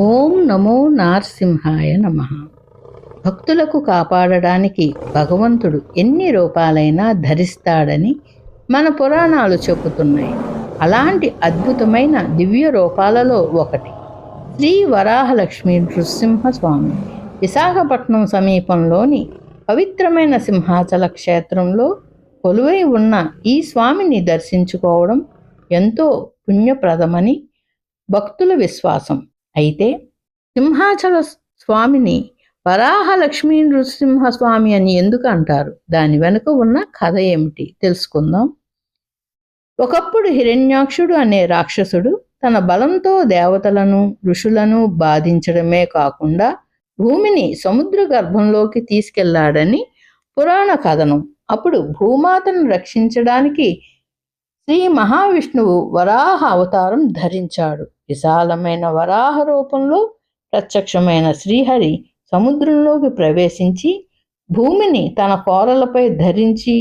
ఓం నమో నారసింహాయ నమః. భక్తులకు కాపాడడానికి భగవంతుడు ఎన్ని రూపాలైనా ధరిస్తాడని మన పురాణాలు చెబుతున్నాయి. అలాంటి అద్భుతమైన దివ్య రూపాలలో ఒకటి శ్రీ వరాహలక్ష్మి నృసింహస్వామి. విశాఖపట్నం సమీపంలోని పవిత్రమైన సింహాచల క్షేత్రంలో కొలువై ఉన్న ఈ స్వామిని దర్శించుకోవడం ఎంతో పుణ్యప్రదమని భక్తుల విశ్వాసం. అయితే సింహాచల స్వామిని వరాహలక్ష్మీ నృసింహస్వామి అని ఎందుకు అంటారు? దాని వెనుక ఉన్న కథ ఏమిటి తెలుసుకుందాం. ఒకప్పుడు హిరణ్యాక్షుడు అనే రాక్షసుడు తన బలంతో దేవతలను ఋషులను బాధించడమే కాకుండా భూమిని సముద్ర గర్భంలోకి తీసుకెళ్లాడని పురాణ కథనం. అప్పుడు భూమాతను రక్షించడానికి శ్రీ మహావిష్ణువు వరాహ అవతారం ధరించాడు. విశాలమైన వరాహ రూపంలో ప్రత్యక్షమైన శ్రీహరి సముద్రంలోకి ప్రవేశించి భూమిని తన కోరలపై ధరించి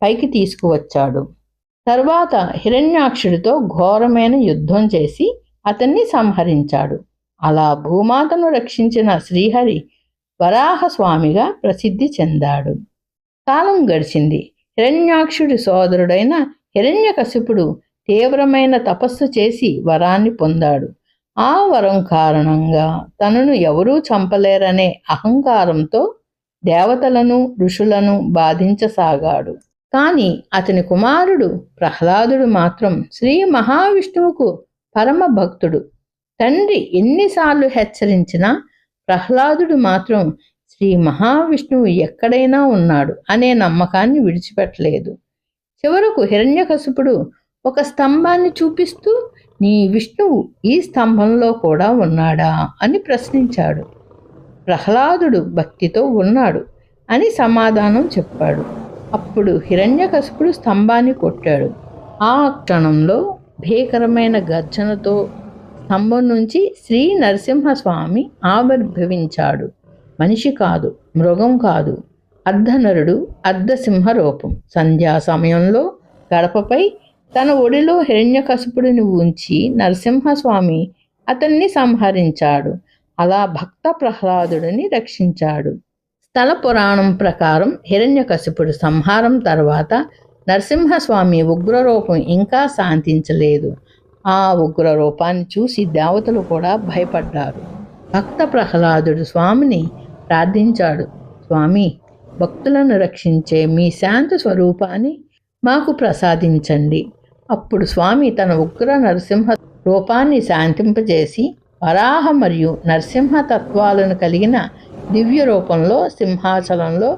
పైకి తీసుకువచ్చాడు. తర్వాత హిరణ్యాక్షుడితో ఘోరమైన యుద్ధం చేసి అతన్ని సంహరించాడు. అలా భూమాతను రక్షించిన శ్రీహరి వరాహస్వామిగా ప్రసిద్ధి చెందాడు. కాలం గడిచింది. హిరణ్యాక్షుడి సోదరుడైన హిరణ్యకశిపుడు తీవ్రమైన తపస్సు చేసి వరాన్ని పొందాడు. ఆ వరం కారణంగా తనను ఎవరూ చంపలేరనే అహంకారంతో దేవతలను ఋషులను బాధించసాగాడు. కానీ అతని కుమారుడు ప్రహ్లాదుడు మాత్రం శ్రీ మహావిష్ణువుకు పరమ భక్తుడు. తండ్రి ఎన్నిసార్లు హెచ్చరించినా ప్రహ్లాదుడు మాత్రం శ్రీ మహావిష్ణువు ఎక్కడైనా ఉన్నాడు అనే నమ్మకాన్ని విడిచిపెట్టలేదు. చివరకు హిరణ్యకశిపుడు ఒక స్తంభాన్ని చూపిస్తూ, నీ విష్ణువు ఈ స్తంభంలో కూడా ఉన్నాడా అని ప్రశ్నించాడు. ప్రహ్లాదుడు భక్తితో ఉన్నాడు అని సమాధానం చెప్పాడు. అప్పుడు హిరణ్యకశిపుడు స్తంభాన్ని కొట్టాడు. ఆ క్షణంలో భీకరమైన గర్జనతో స్తంభం నుంచి శ్రీ నరసింహస్వామి ఆవిర్భవించాడు. మనిషి కాదు, మృగం కాదు, అర్ధనరుడు, అర్ధసింహ రూపం. సంధ్యా సమయంలో గడపపై తన ఒడిలో హిరణ్యకశిపుడిని ఉంచి నరసింహస్వామి అతన్ని సంహరించాడు. అలా భక్త ప్రహ్లాదుడిని రక్షించాడు. స్థల పురాణం ప్రకారం హిరణ్యకశిపుడి సంహారం తర్వాత నరసింహస్వామి ఉగ్రరూపం ఇంకా శాంతించలేదు. ఆ ఉగ్రరూపాన్ని చూసి దేవతలు కూడా భయపడ్డారు. భక్త ప్రహ్లాదుడు స్వామిని ప్రార్థించాడు. స్వామి, భక్తులను రక్షించే మీ శాంత స్వరూపాన్ని మాకు ప్రసాదించండి. అప్పుడు స్వామి తన ఉగ్ర నరసింహ రూపాన్ని శాంతింపజేసి వరాహ మరియు నరసింహ తత్వాలను కలిగిన దివ్య రూపంలో సింహాచలంలో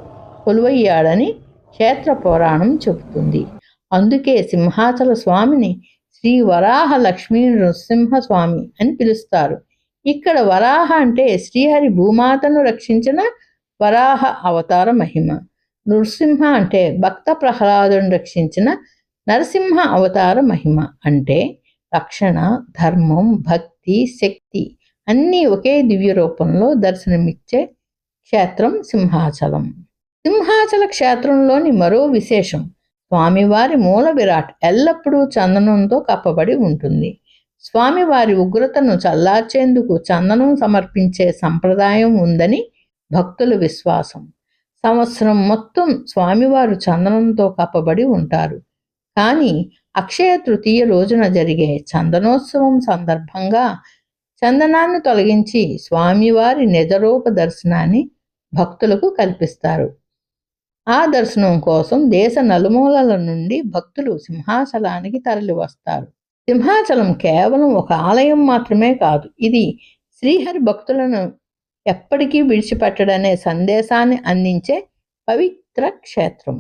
కొలువయ్యాడని క్షేత్ర పురాణం చెబుతుంది. అందుకే సింహాచల స్వామిని శ్రీ వరాహ లక్ష్మీ నృసింహస్వామి అని పిలుస్తారు. ఇక్కడ వరాహ అంటే శ్రీహరి భూమాతను రక్షించిన వరాహ అవతార మహిమ. నృసింహ అంటే భక్త ప్రహ్లాదుని రక్షించిన నరసింహ అవతార మహిమ. అంటే రక్షణ, ధర్మం, భక్తి, శక్తి అన్నీ ఒకే దివ్య రూపంలో దర్శనమిచ్చే క్షేత్రం సింహాచలం. సింహాచల క్షేత్రంలోని మరో విశేషం, స్వామివారి మూల విరాట్ ఎల్లప్పుడూ చందనంతో కప్పబడి ఉంటుంది. స్వామివారి ఉగ్రతను చల్లార్చేందుకు చందనం సమర్పించే సంప్రదాయం ఉందని భక్తుల విశ్వాసం. సంవత్సరం మొత్తం స్వామివారు చందనంతో కప్పబడి ఉంటారు. కానీ అక్షయ తృతీయ రోజున జరిగే చందనోత్సవం సందర్భంగా చందనాన్ని తొలగించి స్వామివారి నిజరూప దర్శనాన్ని భక్తులకు కల్పిస్తారు. ఆ దర్శనం కోసం దేశ నలుమూలల నుండి భక్తులు సింహాచలానికి తరలి వస్తారు. సింహాచలం కేవలం ఒక ఆలయం మాత్రమే కాదు, ఇది శ్రీహరి భక్తులను ఎప్పటికీ విడిచిపెట్టడనే సందేశాన్ని అందించే పవిత్ర క్షేత్రం.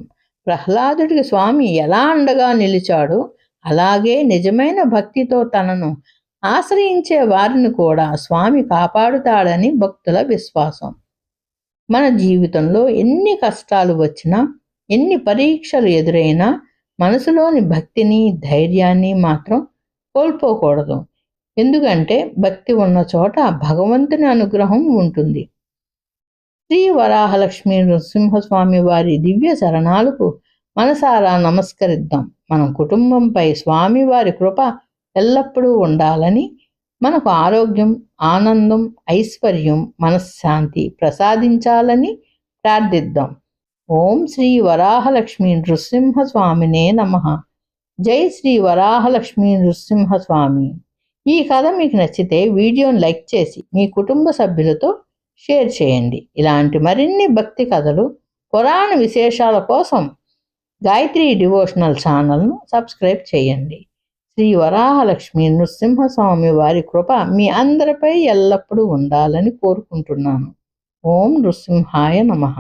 ప్రహ్లాదుడికి స్వామి ఎలా అండగా నిలిచాడో అలాగే నిజమైన భక్తితో తనను ఆశ్రయించే వారిని కూడా స్వామి కాపాడుతాడని భక్తుల విశ్వాసం. మన జీవితంలో ఎన్ని కష్టాలు వచ్చినా, ఎన్ని పరీక్షలు ఎదురైనా మనసులోని భక్తిని, ధైర్యాన్ని మాత్రం కోల్పోకూడదు. ఎందుకంటే భక్తి ఉన్న చోట భగవంతుని అనుగ్రహం ఉంటుంది. శ్రీ వరాహలక్ష్మీ నృసింహస్వామి వారి దివ్య చరణాలకు మనసారా నమస్కరిద్దాం. మన కుటుంబంపై స్వామివారి కృప ఎల్లప్పుడూ ఉండాలని మనకు ఆరోగ్యం, ఆనందం, ఐశ్వర్యం, మనశ్శాంతి ప్రసాదించాలని ప్రార్థిద్దాం. ఓం శ్రీ వరాహలక్ష్మీ నృసింహస్వామినే నమః. జై శ్రీ వరాహలక్ష్మీ నృసింహస్వామి. ఈ కథ మీకు నచ్చితే వీడియోని లైక్ చేసి మీ కుటుంబ సభ్యులతో షేర్ చేయండి. ఇలాంటి మరిన్ని భక్తి కథలు, పురాణ విశేషాల కోసం గాయత్రి డివోషనల్ ఛానల్ను సబ్స్క్రైబ్ చేయండి. శ్రీ వరాహలక్ష్మీ నృసింహస్వామి వారి కృప మీ అందరిపై ఎల్లప్పుడూ ఉండాలని కోరుకుంటున్నాను. ఓం నృసింహాయ నమః.